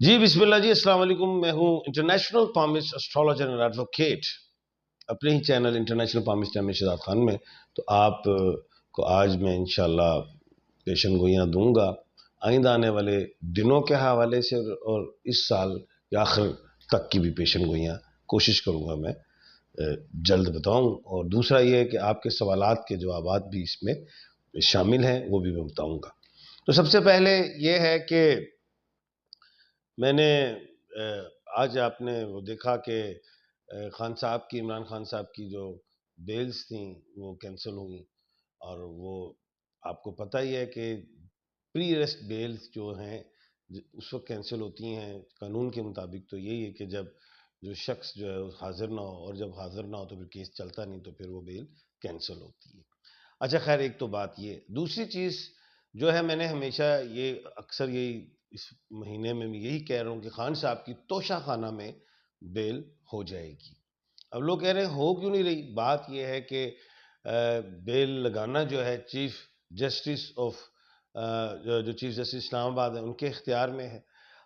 جی بسم اللہ جی، السلام علیکم۔ میں ہوں international palmist astrologer and advocate اپنے ہی چینل انٹرنیشنل پامسٹ میں شہزاد خان میں۔ تو آپ کو آج میں انشاءاللہ پیشن گوئیاں دوں گا آئندہ آنے والے دنوں کے حوالے سے، اور اس سال کے آخر تک کی بھی پیشن گوئیاں کوشش کروں گا میں جلد بتاؤں۔ اور دوسرا یہ ہے کہ آپ کے سوالات کے جوابات بھی اس میں شامل ہیں، وہ بھی میں بتاؤں گا۔ تو سب سے پہلے یہ ہے کہ میں نے آج آپ نے وہ دیکھا کہ خان صاحب کی، عمران خان صاحب کی جو بیلز تھیں وہ کینسل ہوئیں، اور وہ آپ کو پتہ ہی ہے کہ پری ریسٹ بیلز جو ہیں اس وقت کینسل ہوتی ہیں قانون کے مطابق۔ تو یہی ہے کہ جب جو شخص جو ہے حاضر نہ ہو، اور جب حاضر نہ ہو تو پھر کیس چلتا نہیں، تو پھر وہ بیل کینسل ہوتی ہے۔ اچھا خیر، ایک تو بات یہ۔ دوسری چیز جو ہے، میں نے ہمیشہ یہ اکثر یہی اس مہینے میں یہی کہہ رہا ہوں کہ خان صاحب کی توشہ خانہ میں بیل ہو جائے گی۔ اب لوگ کہہ رہے ہیں ہو کیوں نہیں رہی؟ بات یہ ہے کہ بیل لگانا جو ہے چیف جسٹس آف جو چیف جسٹس اسلام آباد ہیں ان کے اختیار میں ہے۔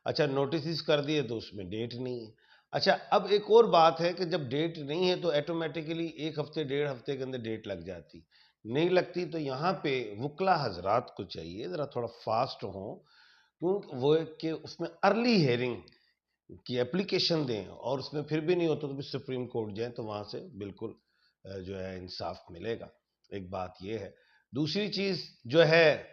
اچھا نوٹسز کر دیے تو اس میں ڈیٹ نہیں ہے۔ اچھا اب ایک اور بات ہے کہ جب ڈیٹ نہیں ہے تو ایٹومیٹیکلی ایک ہفتے ڈیڑھ ہفتے کے اندر ڈیٹ لگ جاتی، نہیں لگتی۔ تو یہاں پہ وکلا حضرات کو چاہیے ذرا تھوڑا فاسٹ ہوں، کیونکہ وہ کہ اس میں ارلی ہیئرنگ کی اپلیکیشن دیں، اور اس میں پھر بھی نہیں ہوتا تو پھر سپریم کورٹ جائیں، تو وہاں سے بالکل جو ہے انصاف ملے گا۔ ایک بات یہ ہے۔ دوسری چیز جو ہے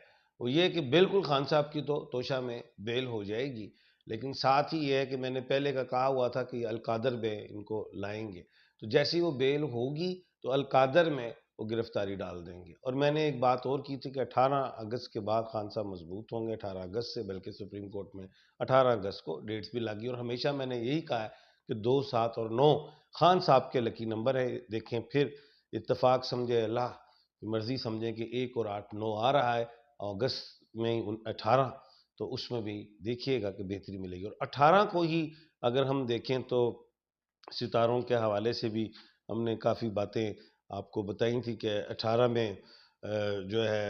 وہ یہ کہ بالکل خان صاحب کی تو توشہ میں بیل ہو جائے گی، لیکن ساتھ ہی یہ ہے کہ میں نے پہلے کا کہا ہوا تھا کہ القادر میں ان کو لائیں گے، تو جیسی وہ بیل ہوگی تو القادر میں وہ گرفتاری ڈال دیں گے۔ اور میں نے ایک بات اور کی تھی کہ 18 اگست کے بعد خان صاحب مضبوط ہوں گے، 18 اگست سے، بلکہ سپریم کورٹ میں 18 اگست کو ڈیٹس بھی لگی، اور ہمیشہ میں نے یہی کہا ہے کہ 2، 7 اور 9 خان صاحب کے لکی نمبر ہے۔ دیکھیں پھر اتفاق سمجھے اللہ کی مرضی سمجھیں کہ 1 اور 8 9 آ رہا ہے، اگست میں 18، تو اس میں بھی دیکھیے گا کہ بہتری ملے گی۔ اور 18 کو ہی اگر ہم دیکھیں تو ستاروں کے حوالے سے بھی ہم نے کافی باتیں آپ کو بتائی تھی کہ 18 میں جو ہے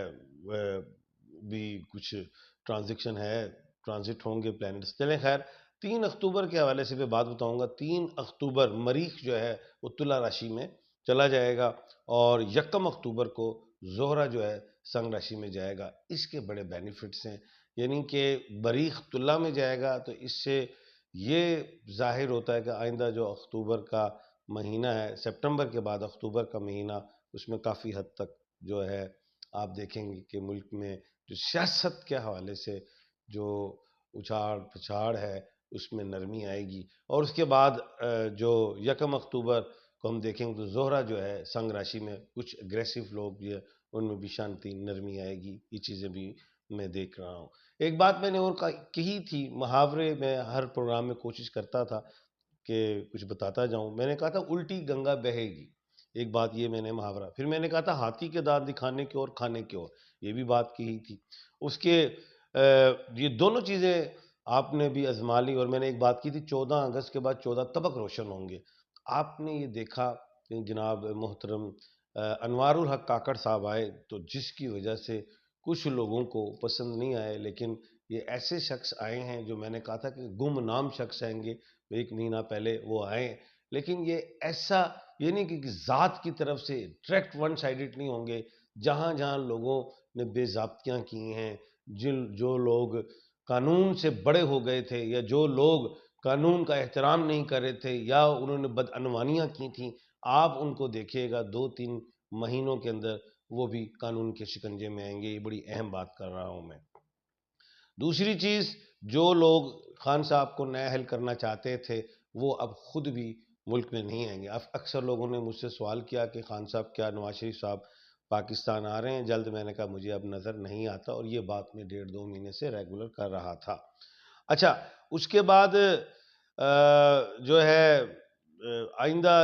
بھی کچھ ٹرانزیکشن ہے، ٹرانزٹ ہوں گے پلانٹس۔ چلیں خیر، 3 اکتوبر کے حوالے سے بھی بات بتاؤں گا۔ 3 اکتوبر مریخ جو ہے وہ تلا راشی میں چلا جائے گا، اور 1 اکتوبر کو زہرہ جو ہے سنگ راشی میں جائے گا۔ اس کے بڑے بینیفٹس ہیں، یعنی کہ مریخ تلا میں جائے گا تو اس سے یہ ظاہر ہوتا ہے کہ آئندہ جو اکتوبر کا مہینہ ہے، سپٹمبر کے بعد اکتوبر کا مہینہ، اس میں کافی حد تک جو ہے آپ دیکھیں گے کہ ملک میں جو سیاست کے حوالے سے جو اچھاڑ پچھاڑ ہے اس میں نرمی آئے گی۔ اور اس کے بعد جو 1 اکتوبر کو ہم دیکھیں گے تو زہرہ جو ہے سنگ راشی میں، کچھ اگریسو لوگ یہ ان میں بھی شانتی نرمی آئے گی۔ یہ چیزیں بھی میں دیکھ رہا ہوں۔ ایک بات میں نے اور کہی تھی، محاورے میں ہر پروگرام میں کوشش کرتا تھا کہ کچھ بتاتا جاؤں۔ میں نے کہا تھا الٹی گنگا بہے گی، ایک بات یہ میں نے محاورہ۔ پھر میں نے کہا تھا ہاتھی کے دانت دکھانے کے اور کھانے کے اور، یہ بھی بات کہی تھی۔ اس کے یہ دونوں چیزیں آپ نے بھی ازما لی۔ اور میں نے ایک بات کی تھی 14 اگست کے بعد 14 طبق روشن ہوں گے۔ آپ نے یہ دیکھا کہ جناب محترم انوار الحق کاکڑ صاحب آئے، تو جس کی وجہ سے کچھ لوگوں کو پسند نہیں آئے، لیکن یہ ایسے شخص آئے ہیں جو میں نے کہا تھا کہ گمنام شخص آئیں گے، 1 مہینہ پہلے وہ آئے، لیکن یہ ایسا یہ نہیں کہ ذات کی طرف سے ڈائریکٹ ون سائیڈڈ نہیں ہوں گے۔ جہاں جہاں لوگوں نے بے ضابطیاں کی ہیں، جو لوگ قانون سے بڑے ہو گئے تھے، یا جو لوگ قانون کا احترام نہیں کر رہے تھے، یا انہوں نے بدعنوانیاں کی تھیں، آپ ان کو دیکھیے گا 2-3 مہینوں کے اندر وہ بھی قانون کے شکنجے میں آئیں گے۔ یہ بڑی اہم بات کر رہا ہوں میں۔ دوسری چیز، جو لوگ خان صاحب کو نااہل کرنا چاہتے تھے وہ اب خود بھی ملک میں نہیں آئیں گے۔ اکثر لوگوں نے مجھ سے سوال کیا کہ خان صاحب کیا نواز شریف صاحب پاکستان آ رہے ہیں جلد؟ میں نے کہا مجھے اب نظر نہیں آتا، اور یہ بات میں 1.5-2 مہینے سے ریگولر کر رہا تھا۔ اچھا اس کے بعد جو ہے آئندہ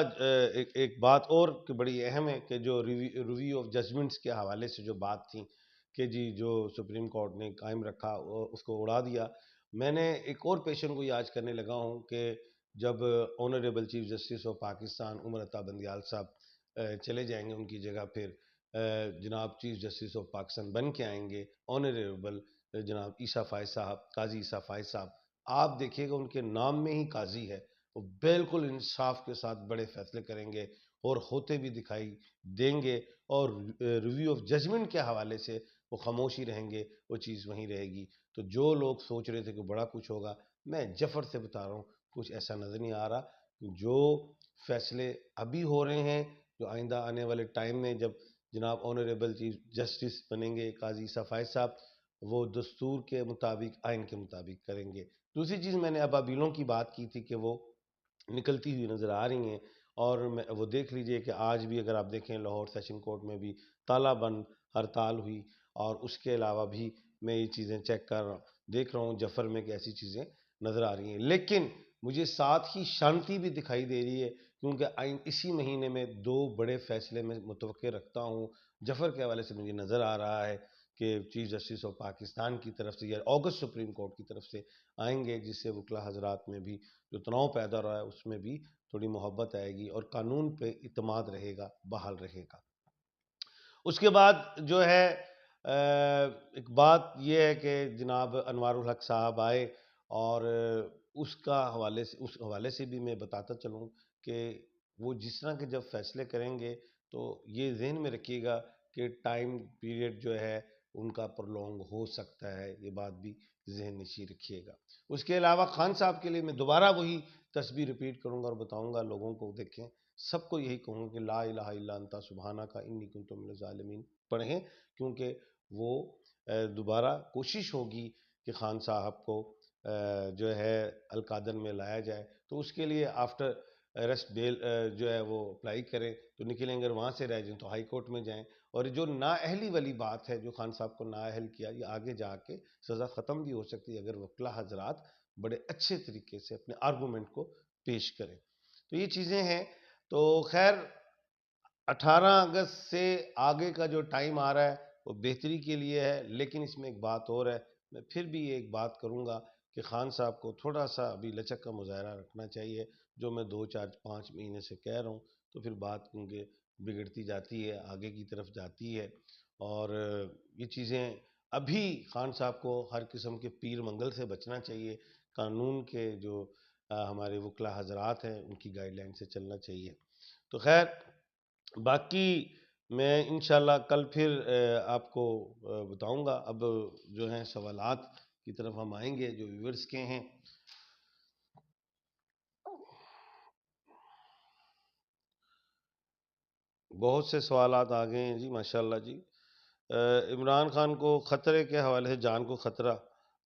ایک بات اور کہ بڑی اہم ہے کہ جو ریویو آف ججمنٹس کے حوالے سے جو بات تھی کہ جی جو سپریم کورٹ نے قائم رکھا اس کو اڑا دیا، میں نے ایک اور پیشن گوئی آج کرنے لگا ہوں کہ جب honourable chief justice of Pakistan Umar Ata Bandial صاحب چلے جائیں گے، ان کی جگہ پھر جناب چیف جسٹس آف پاکستان بن کے آئیں گے آنریبل جناب عیسیٰ فائز صاحب، قاضی عیسیٰ فائز صاحب آپ دیکھیے گا ان کے نام میں ہی قاضی ہے، وہ بالکل انصاف کے ساتھ بڑے فیصلے کریں گے اور ہوتے بھی دکھائی دیں گے، اور ریویو آف ججمنٹ کے حوالے سے وہ خاموشی رہیں گے، وہ چیز وہیں رہے گی۔ تو جو لوگ سوچ رہے تھے کہ بڑا کچھ ہوگا، میں جفر سے بتا رہا ہوں کچھ ایسا نظر نہیں آ رہا۔ جو فیصلے ابھی ہو رہے ہیں، جو آئندہ آنے والے ٹائم میں جب جناب آنریبل چیف جسٹس بنیں گے قاضی صفائی صاحب، وہ دستور کے مطابق، آئین کے مطابق کریں گے۔ دوسری چیز، میں نے ابابیلوں کی بات کی تھی کہ وہ نکلتی ہوئی نظر آ رہی ہیں، اور وہ دیکھ لیجئے کہ آج بھی اگر آپ دیکھیں لاہور سیشن کورٹ میں بھی تالا بند ہڑتال ہوئی، اور اس کے علاوہ بھی میں یہ چیزیں چیک کر رہا ہوں، دیکھ رہا ہوں جفر میں کہ ایسی چیزیں نظر آ رہی ہیں۔ لیکن مجھے ساتھ ہی شانتی بھی دکھائی دے رہی ہے، کیونکہ اسی مہینے میں 2 بڑے فیصلے میں متوقع رکھتا ہوں۔ جفر کے حوالے سے مجھے نظر آ رہا ہے کہ چیف جسٹس آف پاکستان کی طرف سے یا اگست سپریم کورٹ کی طرف سے آئیں گے، جس سے وکلا حضرات میں بھی جو تناؤ پیدا رہا ہے اس میں بھی تھوڑی محبت آئے گی، اور قانون پہ اعتماد رہے گا، بحال رہے گا۔ اس کے بعد جو ہے ایک بات یہ ہے کہ جناب انوار الحق صاحب آئے، اور اس حوالے سے بھی میں بتاتا چلوں کہ وہ جس طرح کے جب فیصلے کریں گے تو یہ ذہن میں رکھیے گا کہ ٹائم پیریڈ جو ہے ان کا پرلونگ ہو سکتا ہے، یہ بات بھی ذہن نشین رکھیے گا۔ اس کے علاوہ خان صاحب کے لیے میں دوبارہ وہی تسبیح ریپیٹ کروں گا اور بتاؤں گا لوگوں کو، دیکھیں سب کو یہی کہوں گا کہ لا الہ الا انت سبحانک انی کنت من الظالمین پڑھیں، کیونکہ وہ دوبارہ کوشش ہوگی کہ خان صاحب کو جو ہے القادر میں لایا جائے، تو اس کے لیے آفٹر ارسٹ بیل جو ہے وہ اپلائی کریں، تو نکلیں اگر وہاں سے رہ جائیں تو ہائی کورٹ میں جائیں، اور جو نااہلی والی بات ہے جو خان صاحب کو نااہل کیا، یہ آگے جا کے سزا ختم بھی ہو سکتی ہے اگر وکلا حضرات بڑے اچھے طریقے سے اپنے آرگومنٹ کو پیش کریں۔ تو یہ چیزیں ہیں۔ تو خیر 18 اگست سے آگے کا جو ٹائم آ رہا ہے وہ بہتری کے لیے ہے، لیکن اس میں ایک بات اور ہے، میں پھر بھی ایک بات کروں گا کہ خان صاحب کو تھوڑا سا ابھی لچک کا مظاہرہ رکھنا چاہیے، جو میں 2 4 5 مہینے سے کہہ رہا ہوں، تو پھر بات کیونکہ بگڑتی جاتی ہے، آگے کی طرف جاتی ہے، اور یہ چیزیں ابھی خان صاحب کو ہر قسم کے پیر منگل سے بچنا چاہیے، قانون کے جو ہمارے وکلا حضرات ہیں ان کی گائیڈ لائن سے چلنا چاہیے۔ تو خیر باقی میں انشاءاللہ کل پھر آپ کو بتاؤں گا۔ اب جو ہیں سوالات کی طرف ہم آئیں گے جو ویورز کے ہیں۔ بہت سے سوالات آ گئے ہیں جی، ماشاءاللہ جی۔ عمران خان کو خطرے کے حوالے سے، جان کو خطرہ،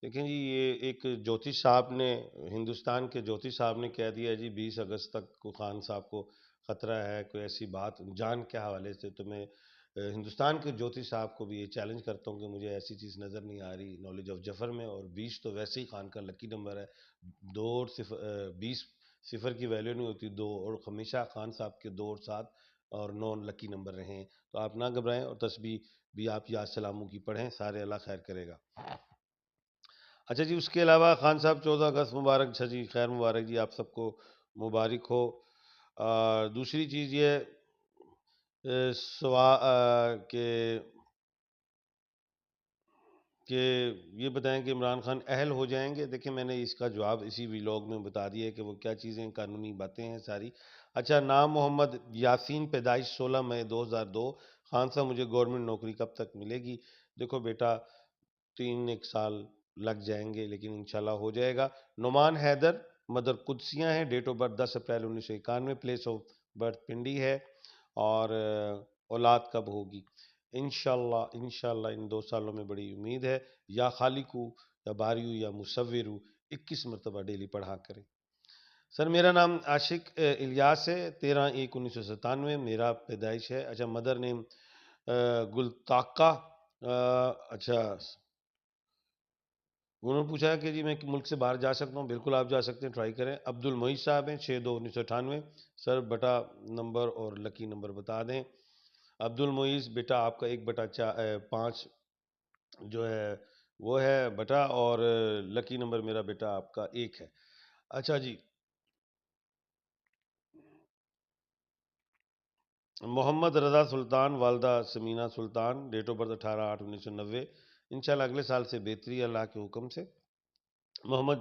دیکھیں جی یہ ایک جوتش صاحب نے، ہندوستان کے جوتش صاحب نے کہہ دیا جی 20 اگست تک کو خان صاحب کو خطرہ ہے، کوئی ایسی بات جان کے حوالے سے، تو میں ہندوستان کے جوتش صاحب کو بھی یہ چیلنج کرتا ہوں کہ مجھے ایسی چیز نظر نہیں آ رہی نالج آف جفر میں، اور 20 تو ویسے ہی خان کا لکی نمبر ہے، 2 اور 20 صفر کی ویلیو نہیں ہوتی، 2 اور ہمیشہ خان صاحب کے 2 اور 7 اور 9 لکی نمبر رہے ہیں، تو آپ نہ گھبرائیں، اور تسبیح بھی آپ یا سلاموں کی پڑھیں، سارے اللہ خیر کرے گا۔ اچھا جی، اس کے علاوہ خان صاحب 14 اگست مبارک، اچھا جی خیر مبارک جی، آپ سب کو مبارک ہو۔ دوسری چیز یہ کہ یہ بتائیں کہ عمران خان اہل ہو جائیں گے، دیکھیں میں نے اس کا جواب اسی ویلاگ میں بتا دیا ہے کہ وہ کیا چیزیں قانونی باتیں ہیں ساری۔ اچھا، نام محمد یاسین، پیدائش 16 مئی 2002، خان صاحب مجھے گورنمنٹ نوکری کب تک ملے گی؟ دیکھو بیٹا 3 سال لگ جائیں گے لیکن انشاءاللہ ہو جائے گا۔ نعمان حیدر، مدر قدسیاں ہیں، date of birth 10 April 1991، place of birth Pindi ہے، اور اولاد کب ہوگی؟ انشاءاللہ ان 2 سالوں میں بڑی امید ہے، یا خالقو یا باریو یا مصورو 21 مرتبہ ڈیلی پڑھا کریں۔ سر میرا نام عاشق الیاس ہے، 13/1/1997 میرا پیدائش ہے۔ اچھا، مدر نیم گلتاقہ، اچھا انہوں نے پوچھا ہے کہ جی میں ملک سے باہر جا سکتا ہوں؟ بالکل آپ جا سکتے ہیں، ٹرائی کریں۔ عبد المعید صاحب ہیں، 6/2/1998، سر بٹا نمبر اور لکی نمبر بتا دیں۔ عبد المعید بیٹا آپ کا 1/5 جو ہے وہ ہے بٹا، اور لکی نمبر میرا بیٹا آپ کا 1 ہے۔ اچھا جی، محمد رضا سلطان، والدہ سمینہ سلطان، ڈیٹ آف برتھ 18/8/1990، انشاءاللہ اگلے سال سے بہتری اللہ کے حکم سے۔ محمد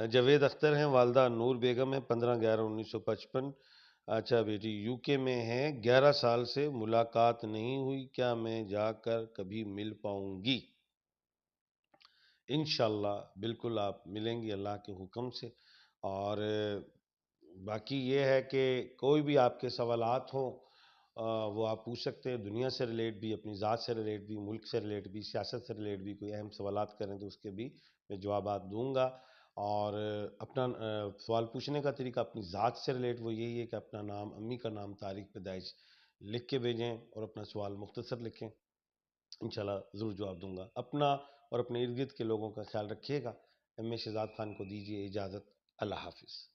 جاوید اختر ہیں، والدہ نور بیگم ہیں، 15/11/1955۔ اچھا بیٹی یو کے میں ہیں، 11 سال سے ملاقات نہیں ہوئی، کیا میں جا کر کبھی مل پاؤں گی؟ انشاءاللہ بالکل آپ ملیں گی اللہ کے حکم سے۔ اور باقی یہ ہے کہ کوئی بھی آپ کے سوالات ہوں وہ آپ پوچھ سکتے ہیں، دنیا سے ریلیٹ بھی، اپنی ذات سے ریلیٹ بھی، ملک سے ریلیٹ بھی، سیاست سے ریلیٹ بھی، کوئی اہم سوالات کریں تو اس کے بھی میں جوابات دوں گا۔ اور اپنا سوال پوچھنے کا طریقہ اپنی ذات سے ریلیٹ وہ یہی ہے کہ اپنا نام، امی کا نام، تاریخ پیدائش لکھ کے بھیجیں اور اپنا سوال مختصر لکھیں، انشاءاللہ ضرور جواب دوں گا۔ اپنا اور اپنے ارد گرد کے لوگوں کا خیال رکھیے گا۔ ایم اے شہزاد خان کو دیجیے اجازت، اللہ حافظ۔